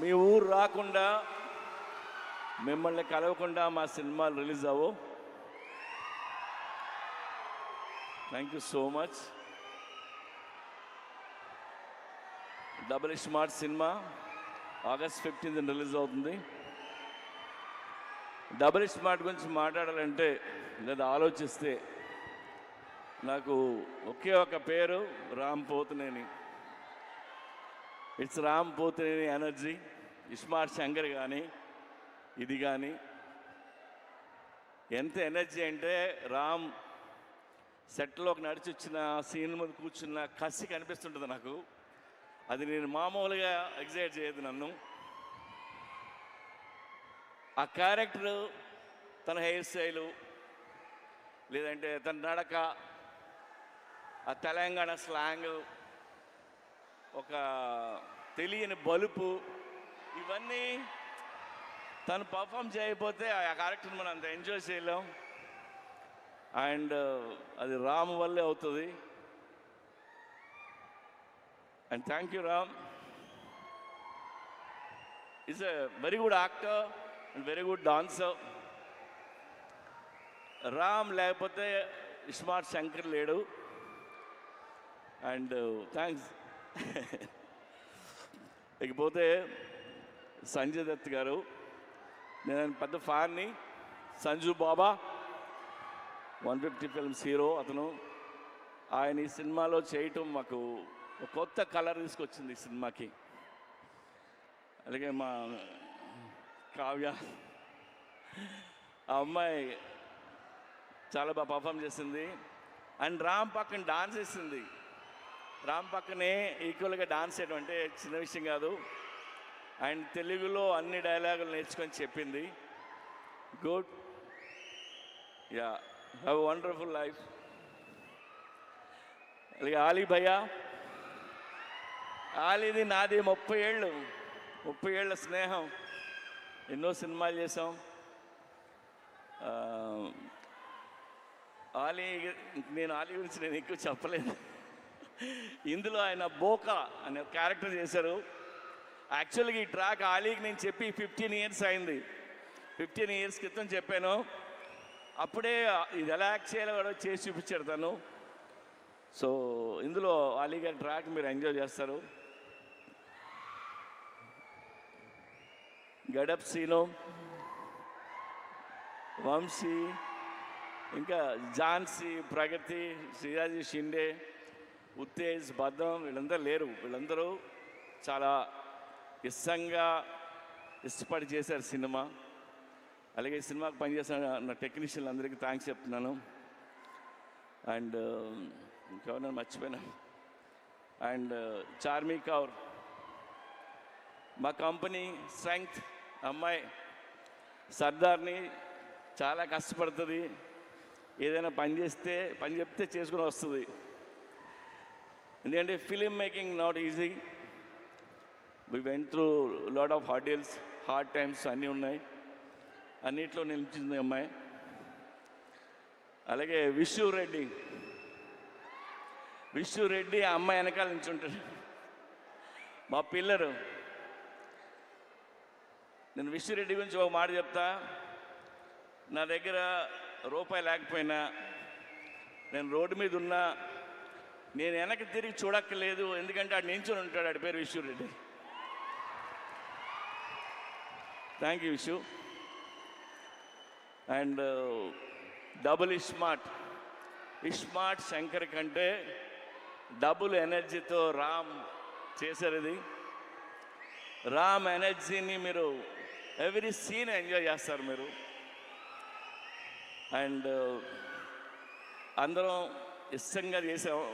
మీ ఊరు రాకుండా మిమ్మల్ని కలవకుండా మా సినిమాలు రిలీజ్ అవ్వు. Thank you so much. Double smart cinema August 15th release అవుతుంది. డబుల్ స్మార్ట్ గురించి మాట్లాడాలంటే లేదా ఆలోచిస్తే నాకు ఒకే ఒక పేరు, Ram Pothineni. It's Ram Pothineni energy. Smart Shankar కానీ ఇది కానీ ఎంత ఎనర్జీ అంటే రామ్ సెట్లోకి నడిచి వచ్చిన సీన్ మీద కూర్చున్న కసి కనిపిస్తుంటుంది నాకు. అది నేను మామూలుగా ఎగ్జైట్ చేయదు నన్ను. ఆ క్యారెక్టరు, తన హెయిర్ స్టైలు, లేదంటే తన నడక, ఆ తెలంగాణ స్లాంగ్, ఒక తెలియని బలుపు, ఇవన్నీ తను పర్ఫామ్ చేయకపోతే ఆ క్యారెక్టర్ని మనం అంత ఎంజాయ్ చేయలేం. అండ్ అది రామ్ వల్లే అవుతుంది. And thank you Ram. Is a very good actor and very good dancer. Ram లేకపోతే స్మార్ట్ శంకర్ లేడు. And thanks. ఇకపోతే సంజయ్ దత్ గారు, నేను పెద్ద ఫ్యాన్ని. సంజు బాబా 150 ఫిల్మ్స్ హీరో అతను. ఆయన ఈ సినిమాలో చేయటం మాకు ఒక కొత్త కలర్ తీసుకొచ్చింది ఈ సినిమాకి. అలాగే మా కావ్య, ఆ అమ్మాయి చాలా బాగా పర్ఫామ్ చేసింది. అండ్ రామ్ పక్కన డాన్స్ చేసింది. రామ్ పక్కనే ఈక్వల్గా డాన్స్ చేయడం అంటే చిన్న విషయం కాదు. అండ్ తెలుగులో అన్ని డైలాగులు నేర్చుకొని చెప్పింది. Good. Yeah, have a wonderful life. అలాగే ఆలీ భయ్యా. ఆలీది నాది 30 ఏళ్ళ స్నేహం. ఎన్నో సినిమాలు చేసాం. నేను ఆలీ గురించి నేను ఎక్కువ చెప్పలేదు. ఇందులో ఆయన బోకా అనే క్యారెక్టర్ చేశారు. యాక్చువల్గా ఈ ట్రాక్ ఆలీకి నేను చెప్పి 15 ఇయర్స్ అయింది. 15 ఇయర్స్ క్రితం చెప్పాను. అప్పుడే ఇది ఎలా యాక్ట్ చేయాలో కూడా చేసి చూపించాడు తను. సో ఇందులో ఆలీ గారి ట్రాక్ మీరు ఎంజాయ్ చేస్తారు. గడప్ సీను, వంశీ, ఇంకా ఝాన్సీ, ప్రగతి, శ్రీరాజీ షిండే, ఉత్తేజ్, భద్రం, వీళ్ళందరూ లేరు. వీళ్ళందరూ చాలా ఇష్టపడి చేశారు సినిమా. అలాగే ఈ సినిమాకి పనిచేసిన నా టెక్నీషియన్లు అందరికీ థ్యాంక్స్ చెప్తున్నాను. అండ్ ఇంకెవరైనా మర్చిపోయినా. అండ్ చార్మీ కౌర్, మా కంపెనీ స్ట్రెంగ్త్ అమ్మాయి, సర్దార్ని, చాలా కష్టపడుతుంది. ఏదైనా పని చెప్తే చేసుకుని వస్తుంది. ఎందుకంటే film making not easy. We went through lot of hurdles, hard times అన్నీ ఉన్నాయి. అన్నిట్లో నిలిచింది అమ్మాయి. అలాగే విష్ణు రెడ్డి ఆ అమ్మాయి వెనకాల నుంచి ఉంటాడు, మా పిల్లరు. నేను విష్ణు రెడ్డి గురించి ఒక మాట చెప్తా. నా దగ్గర రూపాయి లేకపోయినా, నేను రోడ్డు మీద ఉన్నా, నేను వెనక్కి తిరిగి చూడక్కర్లేదు. ఎందుకంటే ఆడు నించుని ఉంటాడు. ఆడి పేరు Vishnu Reddy. Thank you Vishnu. And double smart Shankar కంటే డబుల్ ఎనర్జీతో రామ్ చేశారు. ఇది రామ్ ఎనర్జీని మీరు ఎవ్రీ సీన్ ఎంజాయ్ చేస్తారు మీరు. అండ్ అందరం ఇష్టంగా చేసాము.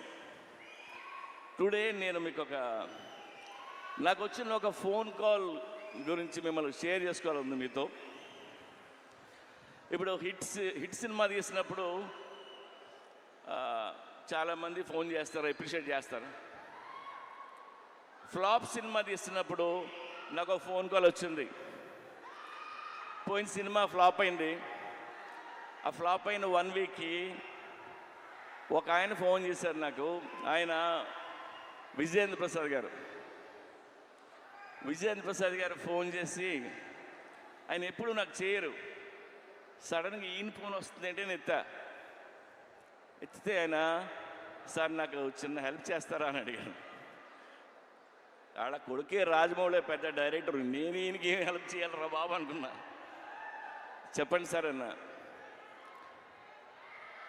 టుడే నేను మీకు నాకు వచ్చిన ఒక ఫోన్ కాల్ గురించి మిమ్మల్ని షేర్ చేసుకోవాలని మీతో. ఇప్పుడు హిట్ సినిమా తీసినప్పుడు చాలామంది ఫోన్ చేస్తారు, అప్రిషియేట్ చేస్తారు. ఫ్లాప్ సినిమా తీస్తున్నప్పుడు నాకు ఒక ఫోన్ కాల్ వచ్చింది. పోయిన సినిమా ఫ్లాప్ అయింది. ఆ ఫ్లాప్ అయిన 1 వీక్కి ఒక ఆయన ఫోన్ చేశారు నాకు. ఆయన విజయేంద్ర ప్రసాద్ గారు. విజయేంద్ర ప్రసాద్ గారు ఫోన్ చేసి, ఆయన ఎప్పుడు నాకు చేయరు, సడన్గా ఈయన ఫోన్ వస్తుందంటే నేను ఎత్తితే ఆయన, సార్ నాకు చిన్న హెల్ప్ చేస్తారా అని అడిగాను. ఆడ కొడుకే రాజమౌళి పెద్ద డైరెక్టర్, నేను ఈయనకి ఏం హెల్ప్ చేయాలరా బాబు అనుకున్నా. చెప్పండి సార్ అన్న,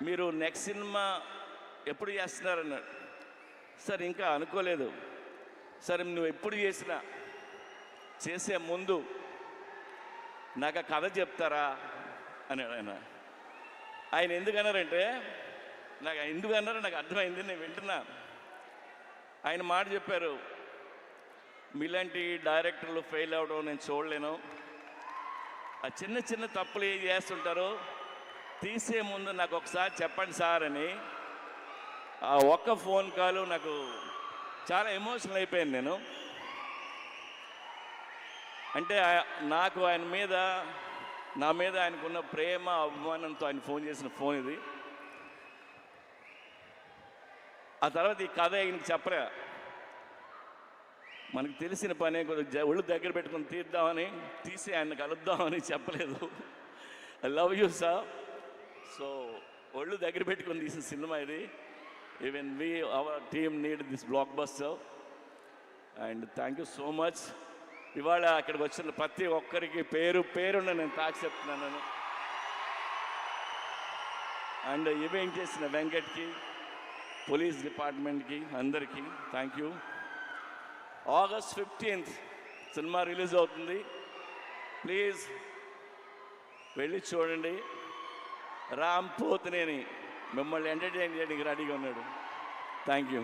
మీరు నెక్స్ట్ సినిమా ఎప్పుడు చేస్తున్నారన్నాడు. సార్ ఇంకా అనుకోలేదు. సరే నువ్వు ఎప్పుడు చేసినా చేసే ముందు నాకు ఆ కథ చెప్తారా అన్నాడు ఆయన. ఆయన ఎందుకన్నారంటే, నాకు ఎందుకన్నారో నాకు అర్థమైంది, నేను వింటున్నా. ఆయన మాట చెప్పారు, మీలాంటి డైరెక్టర్లు ఫెయిల్ అవ్వడం నేను చూడలేను. ఆ చిన్న చిన్న తప్పులు ఏం చేస్తుంటారో తీసే ముందు నాకు ఒకసారి చెప్పండి సార్ అని. ఆ ఒక్క ఫోన్ కాల్ నాకు చాలా ఎమోషనల్ అయిపోయాను నేను. అంటే నాకు ఆయన మీద, నా మీద ఆయనకున్న ప్రేమ అభిమానంతో ఆయన ఫోన్ చేసిన ఫోన్ ఇది. ఆ తర్వాత ఈ కథ ఆయనకి చెప్పరా, మనకు తెలిసిన పనే కొద్దిగా ఒళ్ళు దగ్గర పెట్టుకుని తీసి ఆయన కలుద్దామని చెప్పలేదు. I love you sir. So ఒళ్ళు దగ్గర పెట్టుకుని తీసిన సినిమా ఇది. Even our team need this block buster and thank you so much. ఇవాళ అక్కడికి వచ్చిన ప్రతి ఒక్కరికి పేరున్న నేను తాకి చెప్తున్నాను. అండ్ ఈవెంట్ చేసిన వెంకట్కి, పోలీస్ డిపార్ట్మెంట్కి, అందరికీ thank you. August 15th cinema release అవుతుంది. ప్లీజ్ వెళ్ళి చూడండి. రామ్ పోతినేని మిమ్మల్ని ఎంటర్టైన్ చేయడానికి రెడీగా ఉన్నాడు. Thank you.